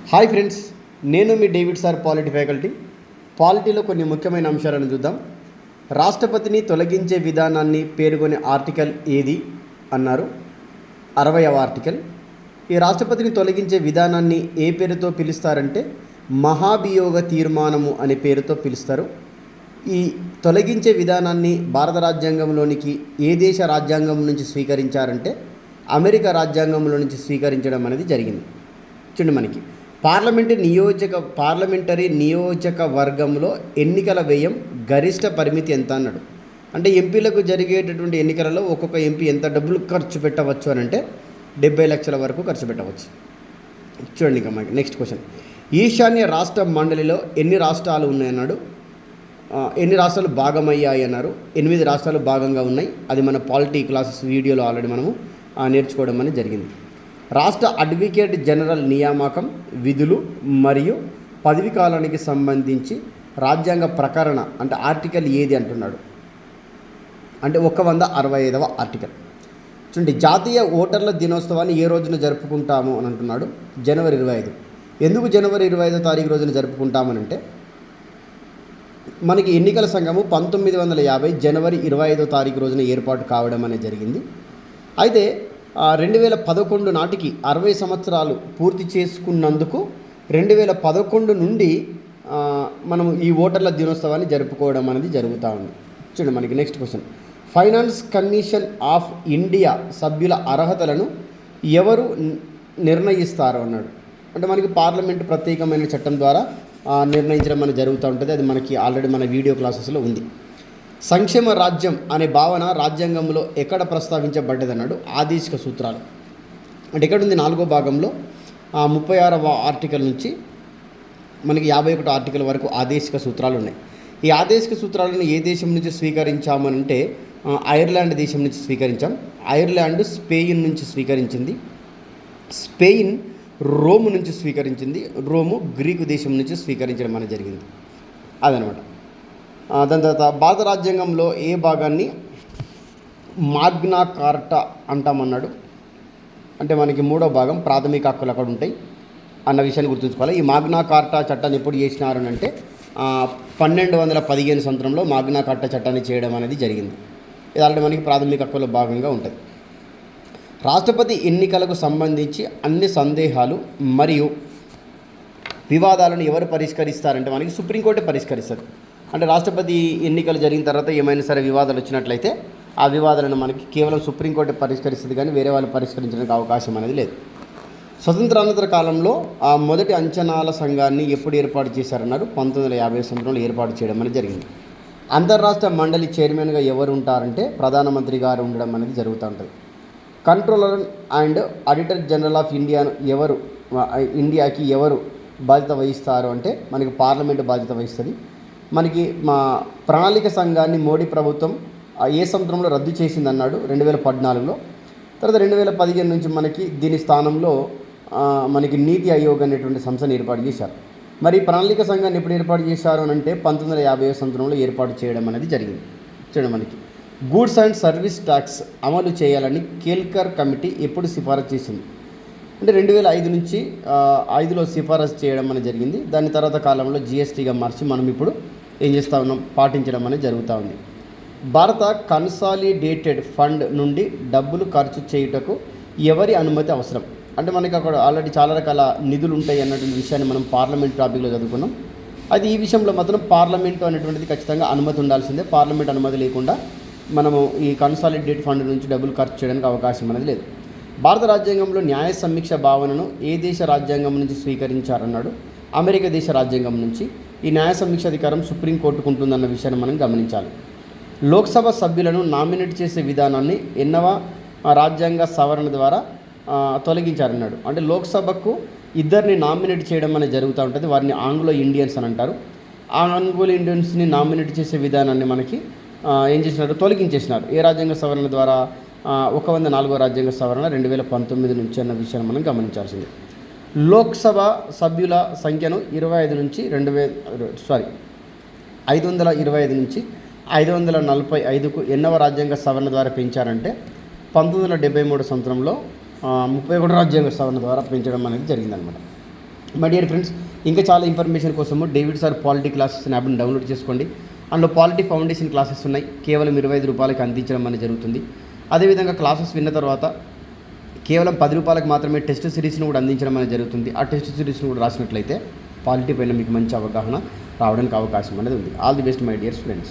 Hi friends, నేను మీ David sir polity faculty. పాలిటీలో కొన్ని ముఖ్యమైన అంశాలను చూద్దాం. రాష్ట్రపతిని తొలగించే విధానాన్ని పేర్కొనే ఆర్టికల్ ఏది అన్నారు. 60వ ఆర్టికల్. ఈ రాష్ట్రపతిని తొలగించే విధానాన్ని ఏ పేరుతో పిలుస్తారంటే మహాభియోగ తీర్మానము అనే పేరుతో పిలుస్తారు. ఈ తొలగించే విధానాన్ని భారత రాజ్యాంగంలోనికి ఏ దేశ రాజ్యాంగం నుంచి స్వీకరించారంటే అమెరికా రాజ్యాంగంలో నుంచి స్వీకరించడం అనేది జరిగింది. చూడండి, మనకి పార్లమెంటరీ నియోజకవర్గంలో ఎన్నికల వ్యయం గరిష్ట పరిమితి ఎంత అన్నాడు. అంటే ఎంపీలకు జరిగేటటువంటి ఎన్నికలలో ఒక్కొక్క ఎంపీ ఎంత డబ్బులు ఖర్చు పెట్టవచ్చు అని అంటే 70 లక్షల వరకు ఖర్చు పెట్టవచ్చు. చూడండి, ఇంకా మనకి నెక్స్ట్ క్వశ్చన్. ఈశాన్య రాష్ట్ర మండలిలో ఎన్ని రాష్ట్రాలు ఉన్నాయన్నాడు. ఎన్ని రాష్ట్రాలు భాగమయ్యాయి అన్నారు. 8 రాష్ట్రాలు భాగంగా ఉన్నాయి. అది మన పాలిటీ క్లాసెస్ వీడియోలో ఆల్రెడీ మనము నేర్చుకోవడం అనేది జరిగింది. రాష్ట్ర అడ్వకేట్ జనరల్ నియామకం, విధులు మరియు పదవి కాలానికి సంబంధించి రాజ్యాంగ ప్రకరణ అంటే ఆర్టికల్ ఏది అంటున్నాడు. అంటే 165వ ఆర్టికల్. చూడండి, జాతీయ ఓటర్ల దినోత్సవాన్ని ఏ రోజున జరుపుకుంటాము అని అంటున్నాడు. జనవరి 25. ఎందుకు జనవరి 25వ తారీఖు రోజున జరుపుకుంటామనంటే మనకి ఎన్నికల సంఘము 1950 జనవరి 25వ తారీఖు రోజున ఏర్పాటు కావడం అనేది జరిగింది. అయితే 2011 నాటికి 60 సంవత్సరాలు పూర్తి చేసుకున్నందుకు 2011 నుండి మనం ఈ ఓటర్ల దినోత్సవాన్ని జరుపుకోవడం అనేది జరుగుతూ ఉంది. చూడండి, మనకి next question. Finance commission of India సభ్యుల అర్హతలను ఎవరు నిర్ణయిస్తారు అన్నాడు. అంటే మనకి పార్లమెంటు ప్రత్యేకమైన చట్టం ద్వారా నిర్ణయించడం అనేది జరుగుతూ ఉంటుంది. అది మనకి ఆల్రెడీ మన వీడియో క్లాసెస్లో ఉంది. సంక్షేమ రాజ్యం అనే భావన రాజ్యాంగంలో ఎక్కడ ప్రస్తావించబడ్డది అన్నాడు. ఆదేశిక సూత్రాలు. అంటే ఎక్కడుంది 4వ భాగంలో 36వ ఆర్టికల్ నుంచి మనకి 51వ ఆర్టికల్ వరకు ఆదేశిక సూత్రాలు ఉన్నాయి. ఈ ఆదేశిక సూత్రాలను ఏ దేశం నుంచి స్వీకరించామనంటే ఐర్లాండ్ దేశం నుంచి స్వీకరించాం. ఐర్లాండ్ స్పెయిన్ నుంచి స్వీకరించింది. స్పెయిన్ రోము నుంచి స్వీకరించింది. రోము గ్రీకు దేశం నుంచి స్వీకరించడం అనేది జరిగింది. అదనమాట. దాని తర్వాత భారత రాజ్యాంగంలో ఏ భాగాన్ని మాగ్నా కార్టా అంటామన్నాడు. అంటే మనకి 3వ భాగం ప్రాథమిక హక్కులు అక్కడ ఉంటాయి అన్న విషయాన్ని గుర్తుంచుకోవాలి. ఈ మాగ్నా కార్టా చట్టాన్ని ఎప్పుడు చేసినారు అంటే 1215 సంవత్సరంలో మాగ్నా కార్టా చట్టాన్ని చేయడం అనేది జరిగింది. ఇది ఆల్రెడీ మనకి ప్రాథమిక హక్కుల భాగంగా ఉంటుంది. రాష్ట్రపతి ఎన్నికలకు సంబంధించి అన్ని సందేహాలు మరియు వివాదాలను ఎవరు పరిష్కరిస్తారంటే మనకి సుప్రీంకోర్టు పరిష్కరిస్తారు. అంటే రాష్ట్రపతి ఎన్నికలు జరిగిన తర్వాత ఏమైనా సరే వివాదాలు వచ్చినట్లయితే ఆ వివాదాలను మనకి కేవలం సుప్రీంకోర్టు పరిష్కరిస్తుంది, కానీ వేరే వాళ్ళు పరిష్కరించడానికి అవకాశం అనేది లేదు. స్వతంత్రానంతర కాలంలో ఆ మొదటి అంచనాల సంఘాన్ని ఎప్పుడు ఏర్పాటు చేశారన్నారు. 1950 సంవత్సరంలో ఏర్పాటు చేయడం అనేది జరిగింది. అంతర్రాష్ట్ర మండలి చైర్మన్గా ఎవరు ఉంటారంటే ప్రధానమంత్రి గారు ఉండడం అనేది జరుగుతూ ఉంటుంది. Controller and auditor general of ఇండియాకి ఎవరు బాధ్యత వహిస్తారు అంటే మనకి పార్లమెంటు బాధ్యత వహిస్తుంది. మనకి మా ప్రణాళిక సంఘాన్ని మోడీ ప్రభుత్వం ఏ సంవత్సరంలో రద్దు చేసిందన్నాడు. 2014లో. తర్వాత 2015 నుంచి మనకి దీని స్థానంలో మనకి నీతి ఆయోగ్ అనేటువంటి సంస్థను ఏర్పాటు చేశారు. మరి ప్రణాళిక సంఘాన్ని ఎప్పుడు ఏర్పాటు చేశారు అని అంటే 1950 సంవత్సరంలో ఏర్పాటు చేయడం అనేది జరిగింది. చూడండి, మనకి గూడ్స్ అండ్ సర్వీస్ ట్యాక్స్ అమలు చేయాలని కేల్కర్ కమిటీ ఎప్పుడు సిఫారసు చేసింది అంటే 2005 నుంచి 5లో సిఫారసు చేయడం అనేది జరిగింది. దాని తర్వాత కాలంలో జిఎస్టీగా మార్చి మనం ఇప్పుడు ఏం చేస్తూ ఉన్నాం, పాటించడం అనేది జరుగుతూ ఉంది. భారత కన్సాలిడేటెడ్ ఫండ్ నుండి డబ్బులు ఖర్చు చేయుటకు ఎవరి అనుమతి అవసరం అంటే మనకి అక్కడ ఆల్రెడీ చాలా రకాల నిధులు ఉంటాయి అన్నటువంటి విషయాన్ని మనం పార్లమెంట్ టాపిక్లో చదువుకున్నాం. అది ఈ విషయంలో మాత్రం పార్లమెంటు అనేటువంటిది ఖచ్చితంగా అనుమతి ఉండాల్సిందే. పార్లమెంట్ అనుమతి లేకుండా మనము ఈ కన్సాలిడేట్ ఫండ్ నుంచి డబ్బులు ఖర్చు చేయడానికి అవకాశం అనేది లేదు. భారత రాజ్యాంగంలో న్యాయ సమీక్ష భావనను ఏ దేశ రాజ్యాంగం నుంచి స్వీకరించారన్నాడు. అమెరికా దేశ రాజ్యాంగం నుంచి. ఈ న్యాయ సమీక్ష అధికారం సుప్రీంకోర్టుకు ఉంటుందన్న విషయాన్ని మనం గమనించాలి. లోక్సభ సభ్యులను నామినేట్ చేసే విధానాన్ని 8వ రాజ్యాంగ సవరణ ద్వారా తొలగించారన్నాడు. అంటే లోక్సభకు 2 నామినేట్ చేయడం అనేది జరుగుతూ ఉంటుంది. వారిని ఆంగ్లో ఇండియన్స్ అని అంటారు. ఆ ఆంగ్లో ఇండియన్స్ని నామినేట్ చేసే విధానాన్ని మనకి ఏం చేసినారు, తొలగించేసినారు. ఏ రాజ్యాంగ సవరణ ద్వారా 104వ రాజ్యాంగ సవరణ 2019 నుంచి అన్న విషయాన్ని మనం గమనించాల్సింది. లోక్సభ సభ్యుల సంఖ్యను 525 నుంచి 545కు 8వ రాజ్యాంగ సవరణ ద్వారా పెంచారంటే 1973 సంవత్సరంలో 31వ రాజ్యాంగ సవరణ ద్వారా పెంచడం అనేది జరిగిందనమాట. మై డియర్ ఫ్రెండ్స్, ఇంకా చాలా ఇన్ఫర్మేషన్ కోసము డేవిడ్ సార్ పాలిటీ క్లాసెస్ యాప్ని డౌన్లోడ్ చేసుకోండి. అందులో పాలిటీ ఫౌండేషన్ క్లాసెస్ ఉన్నాయి, కేవలం 25 రూపాయలకి అందించడం అనేది జరుగుతుంది. అదేవిధంగా క్లాసెస్ విన్న తర్వాత కేవలం 10 రూపాయలకు మాత్రమే టెస్ట్ సిరీస్ను కూడా అందించడం అనేది జరుగుతుంది. ఆ టెస్ట్ సిరీస్ను కూడా రాసినట్లయితే పాలిటీ పైన మీకు మంచి అవగాహన రావడానికి అవకాశం అనేది ఉంది. All the best my dear friends.